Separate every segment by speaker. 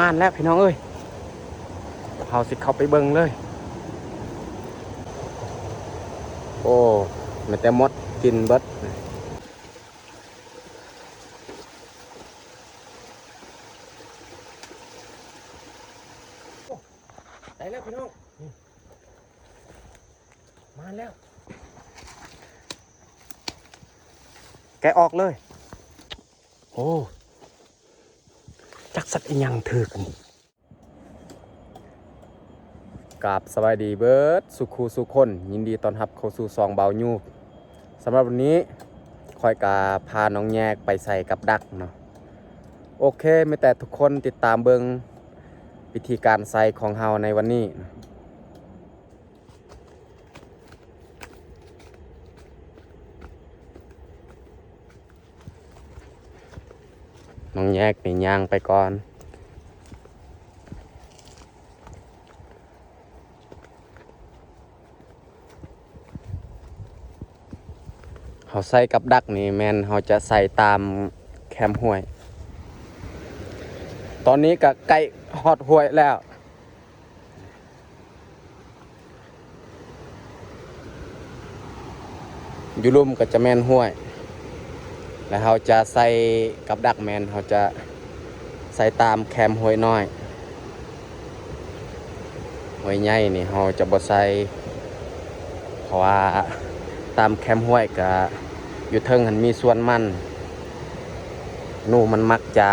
Speaker 1: ม่านแล้วพี่น้องเอ้ยเฮาสิเข้าไปเบิ่งเลยโอ้มันแต่มดกินเบิดได้แล้วพี่น้องมาแล้วแกะออกเลยโอ้จักสัตว์อีหยังถือกันกราบสวัสดีเบิร์ดสุขูสุคนยินดีต้อนรับเข้าสู่ซองเบายูสำหรับวันนี้คอยกาพาน้องแยกไปใส่กับดักเนาะโอเคไม่แต่ทุกคนติดตามเบิงวิธีการใส่ของเฮาในวันนี้น้องแยกนี่ย่างไปก่อนเขาใส่กับดักนี่แมนเขาจะใส่ตามแคมห้วยตอนนี้ก็ใกล้ฮอดห้วยแล้วอยู่ลุ่มก็จะแมนห้วยแล้วเขาจะใส่กับดักแมนเขาจะใส่ตามแคมห้วยน้อยห้วยใหญ่นี่เขาจะบ่ใส่เพราะว่าตามแคมห้วยก็อยู่เทิงหันมีส่วนมันหนูมันมักจะ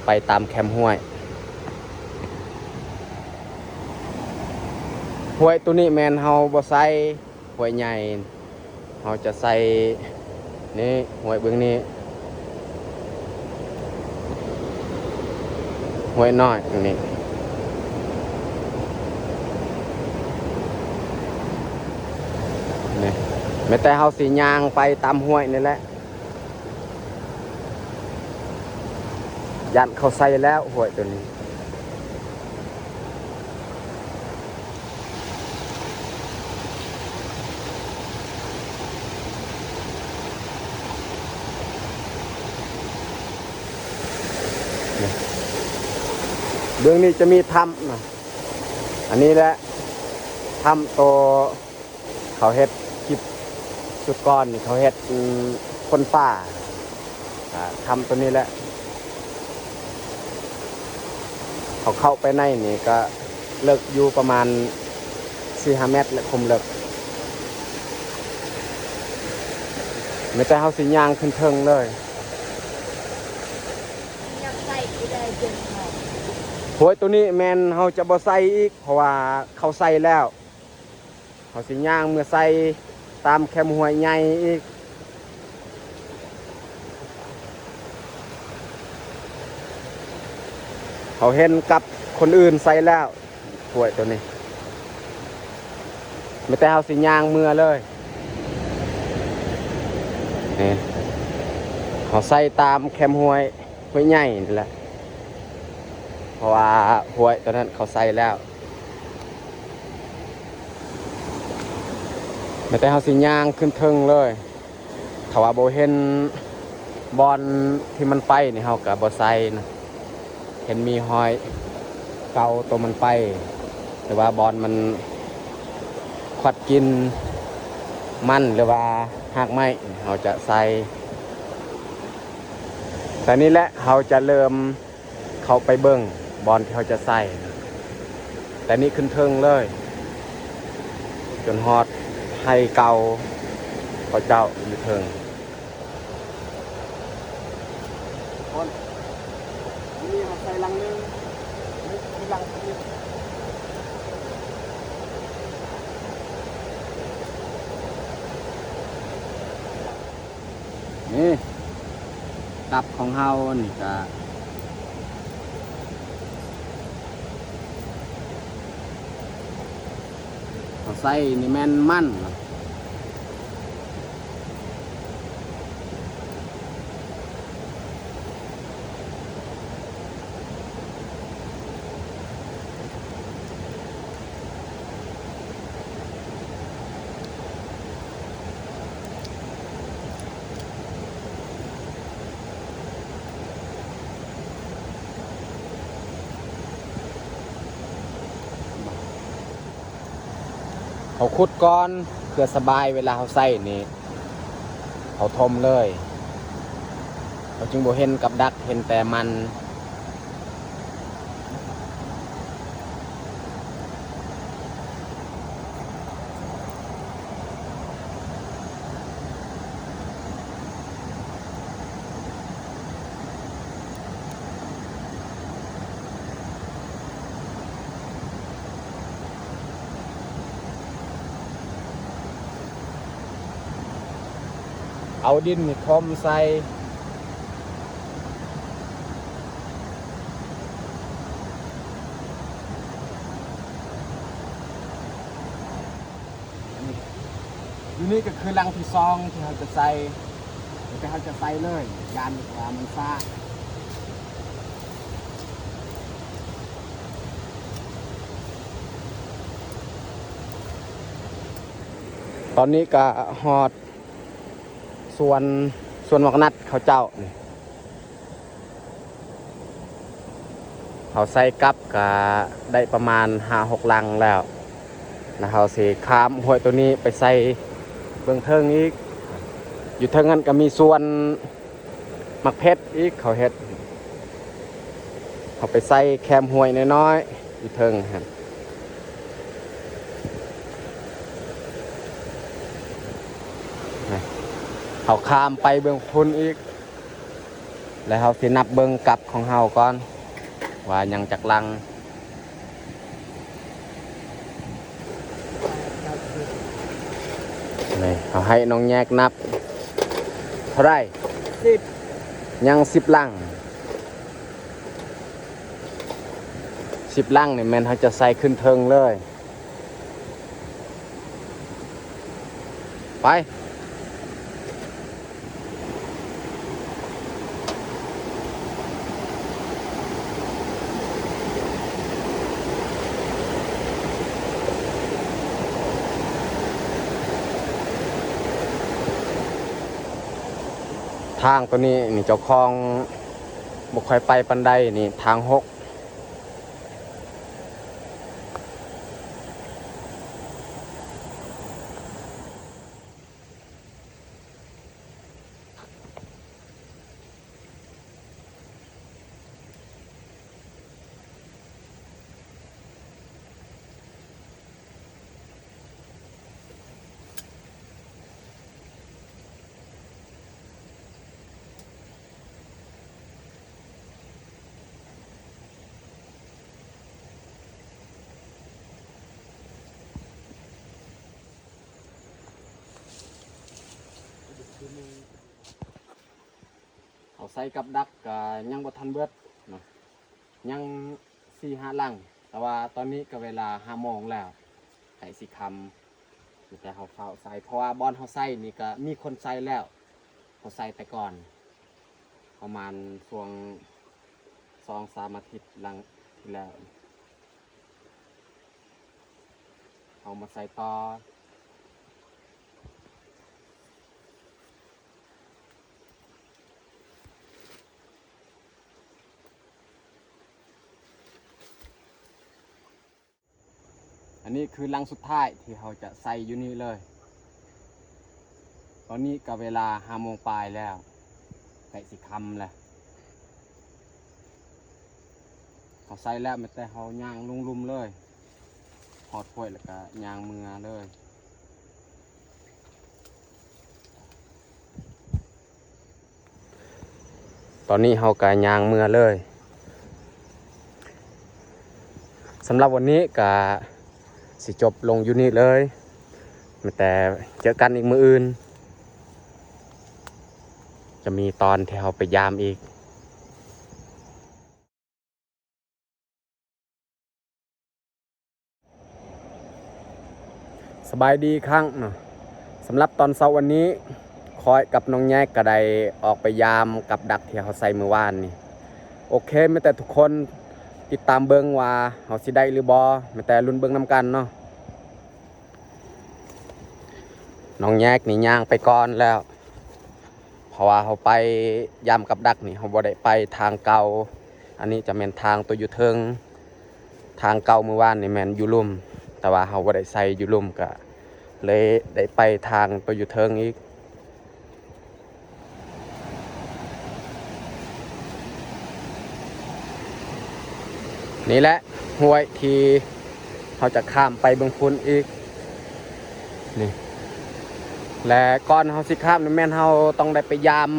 Speaker 1: ไปตามแคมห้วยห้วยตัวนี้แมนเฮาบ่ใส่ห้วยใหญ่เฮาจะใส่นี่ห้วยเบื้องนี้ห้วยน้อยตรงนี้นี่ไม่แต่เฮาสิย่างไปตามห้วยนี่แหละยันเขาใส่แล้วห้วยตัวนี้เบื้องนี้จะมีถ้ำนะอันนี้แหละถ้ำตัวเขาเฮ็ดคลิปสุดก้อนนี่เขาเฮ็ดคนป่าทำตัวนี้แหละเขาเข้าไปในนี่ก็เลิกอยู่ประมาณ 4-5 เมตรและคมเลิกไม่แต่เขาสิย่างขึ้นเทิงเลยหวยตัวนี้แมนเขาจะบ่ใส่อีกเพราะว่าเขาใส่แล้วเขาสิย่างเมื่อใส่ตามแคมห้วยใหญ่อีกเขาเห็นกับคนอื่นใส่แล้วหวยตัวนี้ไม่แต่เขาสิย่างเมื่อเลยนี่เขาใส่ตามแคมห้วยใหญ่นี่แหละเพราะว่าห้วยตัวนั้นเขาใส่แล้วไม่แต่เขาสิย่างขึ้นเทิงเลยถ้าว่าโบเห็นบอลที่มันไปนี่เขากับโบใส่นะเห็นมีหอยเกาตัวมันไปหรือว่าบอลมันขวัดกินมันหรือว่าหากไม้เขาจะใส่แต่นี้แหละเขาจะเริ่มเข้าไปเบิ้งบอลที่เขาจะใส่แต่นี่ขึ้นเทิงเลยจนฮอดให้เกาเขาเจ้าอยู่เทิงคนนี่เขาใส่ลังนึงนี่ลังนี่ตับของเฮานี่ก็เขาใส่นี่แม่นมั่น เขาขุดก้อนเพื่อสบายเวลาเขาใส่นี่เขาทมเลยเขาจึงบ่เห็นกับดักเห็นแต่มันเอาดินนี่คมใส่อยู่นี่ก็คือรังที่ซองที่เขาจะใส่แต่เขาจะใส่เลยยานว่ามันซ่าตอนนี้ก็ฮอดส่วนหมอกนัดเขาเจ้านี่เขาใส่กับก็ได้ประมาณ5-6 ลังแล้วนะเขาสิข้ามห้วยตัวนี้ไปใส่เบื้องเทิงอีกอยู่เทิงนั้นก็มีส่วนมักเพชรอีกเขาเฮ็ดเขาไปใส่แคมห้วยน้อยๆอยู่เทิงครับเขาข้ามไปเบื้องพุนอีกแล้วเขาสินับเบื้องกลับของเขาก่อนว่ายังจักลังนี่เขาให้น้องแยกนับเท่าไร10ยัง10 ลัง10 ลังเนี่ยแม่นเขาจะใส่ขึ้นเทิงเลยไปทางตัวนี้นี่เจ้าของบุกค่อยไปปันไดนี่ทาง6เขาใส่กับดักก็ยังบ่ทันเบิดเนาะยัง4-5 ลังแต่ว่าตอนนี้ก็เวลา5 โมงแล้วไก่สิคำแต่เขาเฝ้าใส่เพราะว่าบอนเขาใส่นี่ก็มีคนใส่แล้วเขาใส่แต่ก่อนประมาณช่วง2-3 อาทิตย์หลังที่แล้วเอามาใส่ต่ออันนี้คือลังสุดท้ายที่เขาจะใส่อยู่นี่เลยตอนนี้ก็เวลา5 โมงปลายแล้วไก่สิคำแล้วเขาใส่แล้วไม่แต่เขาย่างลุ่มๆเลยหอดถ้วยแล้วก็ย่างมือเลยตอนนี้เขาก็ย่างมือเลยสำหรับวันนี้ก็สิจบลงอยู่นี่เลยแต่เจอกันอีกมื้ออื่นจะมีตอนที่เราไปยามอีกสบายดีครั้งเนาะสำหรับตอนเช้าวันนี้คอยกับน้องแยกก็ได้ออกไปยามกับดักที่เขาใส่เมื่อวานนี่โอเคไม่แต่ทุกคนติดตามเบิ้งว่าเขาสิได้หรือบอไม่แต่ลุ้นเบิ้งนำกันเนาะน้องแยกนี่ย่างไปก่อนแล้วเพราะว่าเขาไปยามกับดักนี่เขาบ่ได้ไปทางเก่าอันนี้จะเป็นทางตัวอยู่เทิงทางเก่าเมื่อวานนี่แมนอยู่ลุ่มแต่ว่าเขาบ่ได้ใส่อยู่ลุ่มก็ เลยได้ไปทางตัวอยู่เทิงอีกนี่แหละห้วยที่เขาจะข้ามไปเบื้องพุนอีกนี่และก่อนเขาสิข้ามนี่แม่นเขาต้องได้ไปยาม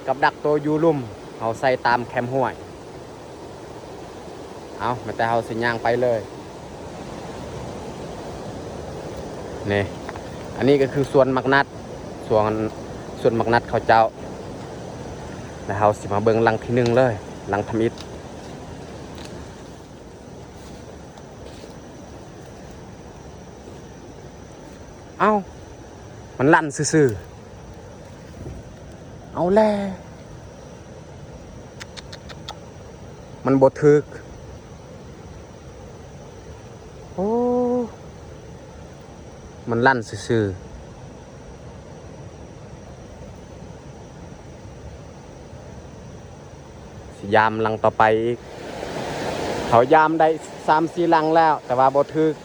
Speaker 1: กับดักตัวยูลุ่มเขาใส่ตามแคมห้วยเอาแต่เขาสิย่างไปเลยนี่อันนี้ก็คือส่วนมักนัดส่วนมักนัดเขาเจ้าแล้วเขาสิมาเบิ่งหลังที่หนึ่งเลยหลังทมิตเอ้ามันลั่นซื่อๆเอาแล่มันบ่ถึกโอ้มันลั่นซื่อๆสิยามลังต่อไปอีกเขายามได้3-4ลังแล้วแต่ว่าบ่ถึก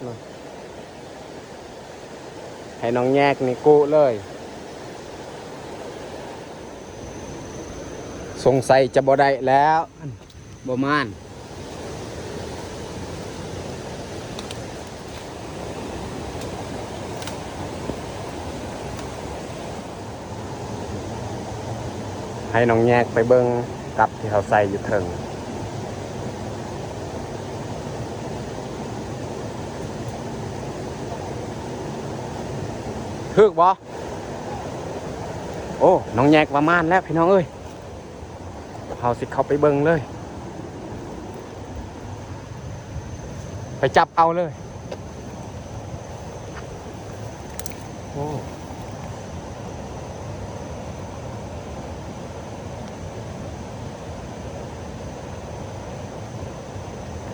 Speaker 1: ให้น้องแยกนี่กู้เลยสงสัยจะบ่ได้แล้วบ่มานให้น้องแยกไปเบิ่งกับที่เขาใส่อยู่เทิงถึกบ่โอ้น้องแยกประมาณแล้วพี่น้องเอ้ยเขาสิเข้าไปเบิ่งเลยไปจับเอาเลยโอ้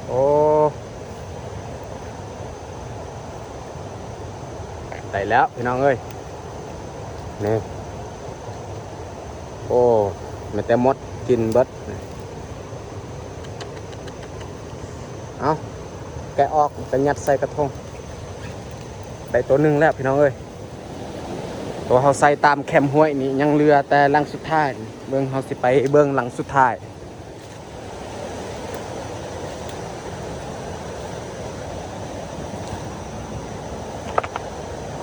Speaker 1: โอ้ได้แล้วพี่น้องเอ้ยนี่โอ้ไม่แต่มดกินเบิดเอาแกะออกไปยัดใส่กระทงได้ตัวหนึ่งแล้วพี่น้องเอ้ยตัวเขาใส่ตามแคมห้วยนี่ยังเรือแต่หลังสุดท้ายเบื้องเขาสิไปเบื้องหลังสุดท้าย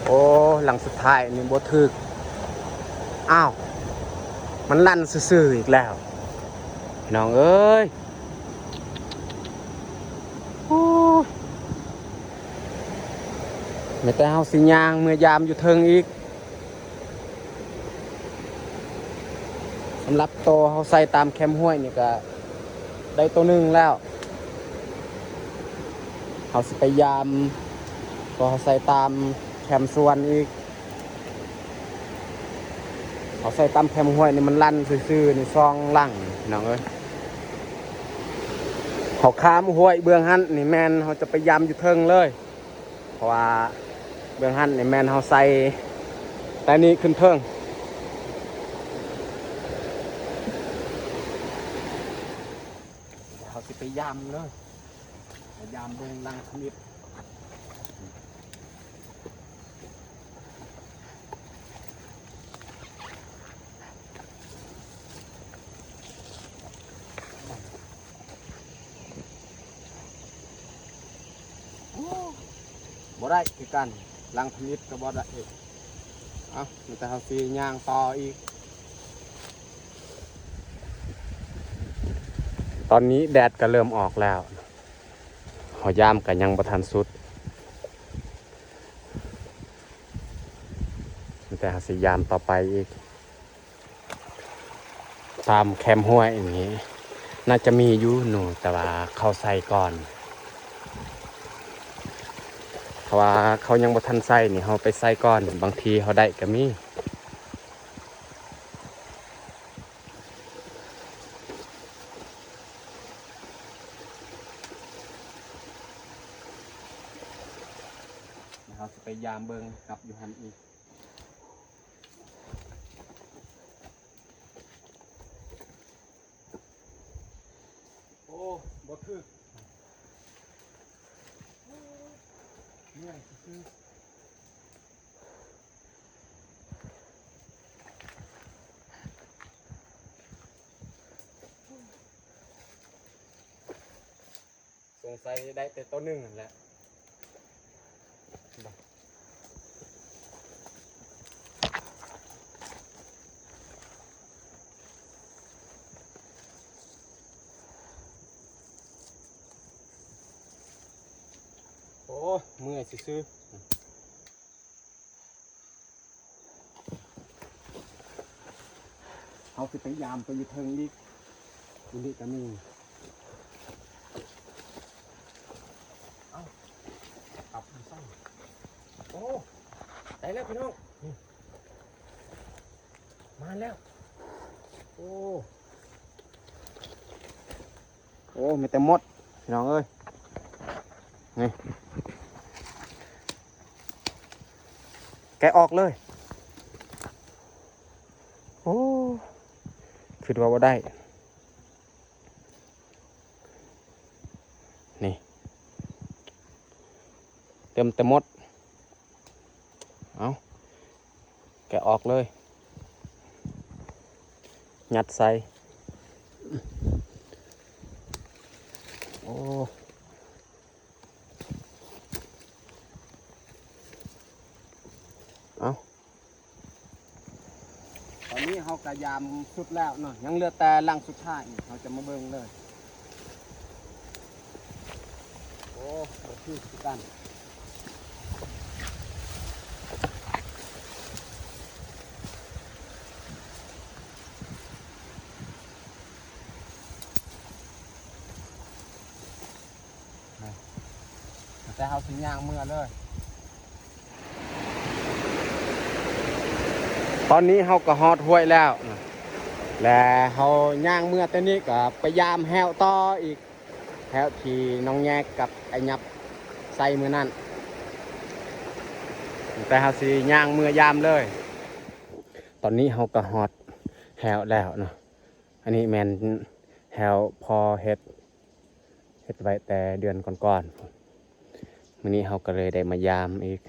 Speaker 1: โอ้หลังสุดท้ายนี่บ่ถึกอ้าวมันลั่นซื่อๆอีกแล้วพี่น้องเอ้ยไม่แต่เฮาสิย่างเมื่อยามอยู่เทิงอีกสำหรับโตเฮาใส่ตามแคมห้วยนี่ก็ได้ตัวหนึ่งแล้วเฮาสิไปยามก็เฮาใส่ตามแคมส่วนอีกเฮาใส่ตามแคมห้วยนี่มันลั่นซื่อๆนี่ซองลั่งน้องเอ้ยเขาข้ามห้วยเบื้องหันนี่แม่นเฮาจะไปยามอยู่เทิงเลยเพราะว่าเบื้องหันนี่แม่นเฮาใส่แต่นี่ขึ้นเทิงเขาสิไปยามเลยยามเบื้องลังขมิบบ่ได้คือกันลังขมิบก็บ่ได้อีกแต่เขาสิย่างต่ออีกตอนนี้แดดก็เริ่มออกแล้วหอยามก็ยังบ่ทันสุดแต่หาสิยามต่อไปอีกตามแคมห้วยอย่างนี้น่าจะมีอยู่หนูแต่ว่าเขาใส่ก่อนเพราะว่าเขายังบ่ทันใส่นี่เขาไปใส่ก่อนบางทีเขาได้ก็มีเขาจะไปยามเบิงกับอยู่หันอีกโอ้บ่ถึกเหนื่อยคือ งสัยได้แต่ตัวหนึ่งนั่นแหละโอ้เมื่อยซื้อเขาสิไปยามไปอยู่เทิงดิอยู่นี่ก็มีเอ้าขับซ่องโอ้ได้แล้วพี่น้องมาแล้วโอ้มีแต่มดพี่น้องเอ้ยนี่แกะออกเลยโอ้คิดว่าได้นี่เต็มแต่มดเอาแกะออกเลยยัดใส่โอ้เอาตอนนี้เขากระยามสุดแล้วเนาะยังเหลือแต่ลังสุดท้ายเขาจะมาเบิ่งเลยโอ้คือกันแต่เขาสิย่างเมื่อเลยตอนนี้เขาก็ฮอดห้วยแล้วและเขาย่างเมื่อตอนนี้ก็ไปยามแหวต่ออีกแหวที่น้องแยกกับไอ้ยับใส่มือนั่นแต่เขาสิย่างเมื่อยามเลยตอนนี้เขาก็ฮอดแหวแล้วเนาะอันนี้แมนแหวพอเฮ็ดไว้แต่เดือนก่อนๆมื้อนี้เขาก็เลยได้มายามอีก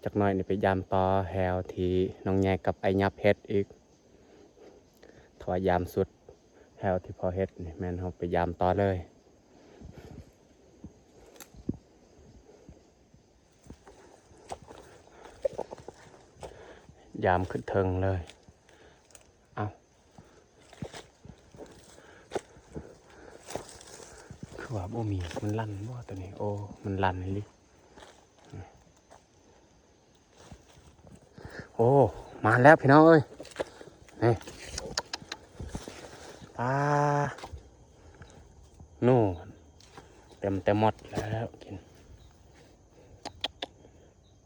Speaker 1: จักหน่อยนี่ไปยามต่อแหวที่น้องแยกกับไอ้ยับเฮ็ดอีกถอยยามสุดแหวที่พอเฮ็ดนี่แม่นเขาไปยามต่อเลยยามขึ้นเทิงเลยเอาคือว่าบ่มีมันลั่นบ่ตัวนี้โอ้มันลั่นเลยโอ้มาแล้วพี่น้องเอ้ยนี่ปลานู่นเต็มหมดแล้วกิน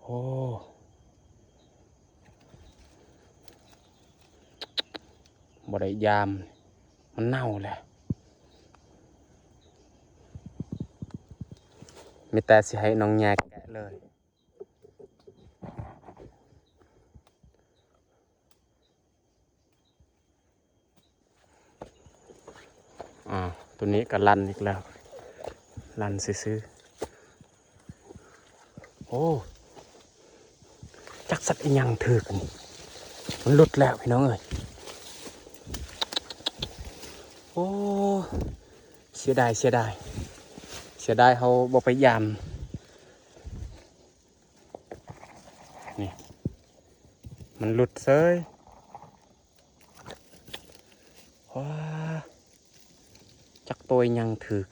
Speaker 1: โอ้บ่ได้ยามมันเน่าแหละมีแต่สิให้น้องแยกแกะเลยตัวนี้ก็ลั่นอีกแล้วลั่นซื้อโอ้จักสัตว์อีหยังถือกันมันหลุดแล้วพี่น้องเอ้ยโอ้เสียดายเขาบ่ไปยามนี่มันหลุดเซยว้าจักตัวยังถือ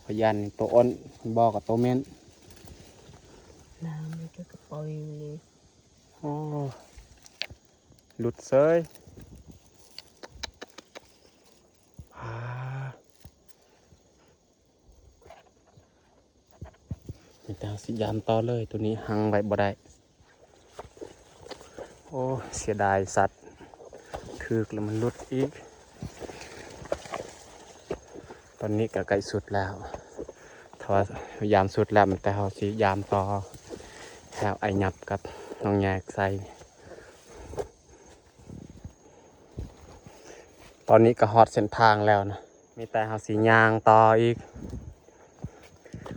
Speaker 1: พยันตัวอ้นบอกกับตัวเม้น
Speaker 2: น้ำมันก็กระปอยเลย
Speaker 1: โอ้หลุดเซยมีแต่สิยามต่อเลยตัวนี้หังไว้บ่ได้โอ้เสียดายสัตว์ถือแล้วมันหลุดอีกตอนนี้ก็ใกล้สุดแล้วถ้าว่ายามสุดแล้วแต่เขาสิยามต่อแล้วไอ้หยับกับน้องแยกใส่ตอนนี้ก็ฮอดเส้นทางแล้วนะมีแต่เขาสิย่างต่ออีก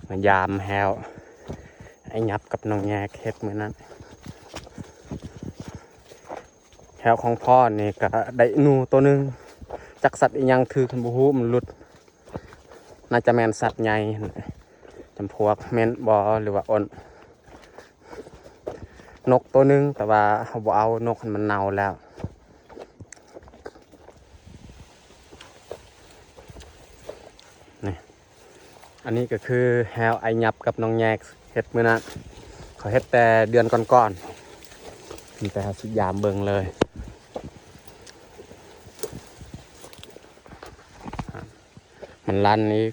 Speaker 1: มายามแฮวไอ้หยับกับน้องแยกเฮ็ดมื้อนั้นแฮวของพ่อนี่ก็ได้หนูตัวนึง จักสัตว์อีหยังถือคันบ่ฮู้มันหลุดน่าจะแม่นสัตว์ใหญ่จำพวกแม่นบ่หรือว่าอ้นนกตัวหนึงแต่ว่าเฮาบ่เอานกมันเน่าแล้วนี่อันนี้ก็คือแฮวไอยับกับน้องแยกเฮ็ดมื้อนั้นเขาเฮ็ดแต่เดือนก่อนๆมีแต่สิยามเบิ่งเลยมันลั่นนี้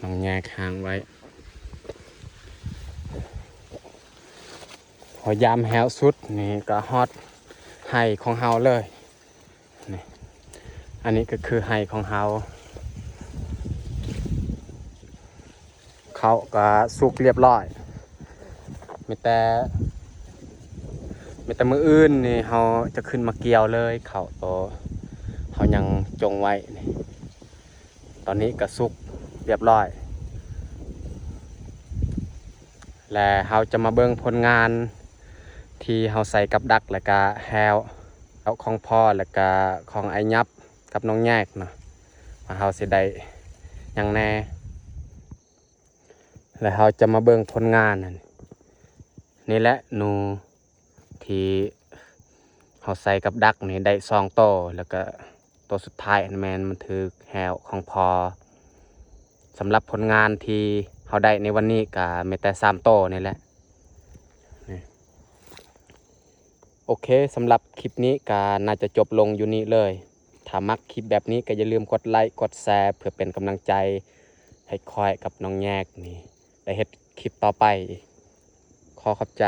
Speaker 1: น้องแยกค้างไว้พอยามแฮวสุดนี่ก็ฮอดไห่ของเฮาเลยนี่อันนี้ก็คือไห่ของเฮาเขาก็สุกเรียบร้อยมีแต่มื้ออื่นนี่เฮาจะขึ้นมาเกี่ยวเลยเขาโตเฮายังจงไว้นี่ตอนนี้ก็สุกเรียบร้อยและเฮาจะมาเบิ่งผลงานที่เฮาใส่กับดักแล้วก็แฮวของพ่อแล้วก็ของไอ้ยับกับน้องแยกเนาะว่าเฮาสิได้หยังแน่แล้วเฮาจะมาเบิ่งผลงานนี่แหละหนูที่เฮาใส่กับดักนี่ได้2โตแล้วก็ตัวสุดท้ายอันแม่นมันถือแฮวของพ่อสำหรับผลงานที่เฮาได้ในวันนี้ก็มีแต่3โตนี่แหละโอเคสำหรับคลิปนี้ก็น่าจะจบลงอยู่นี้เลยถ้ามักคลิปแบบนี้ก็อย่าลืมกดไลค์กดแชร์เพื่อเป็นกำลังใจให้คอยกับน้องแยกนี่ได้เฮ็ดคลิปต่อไปขอขอบใจ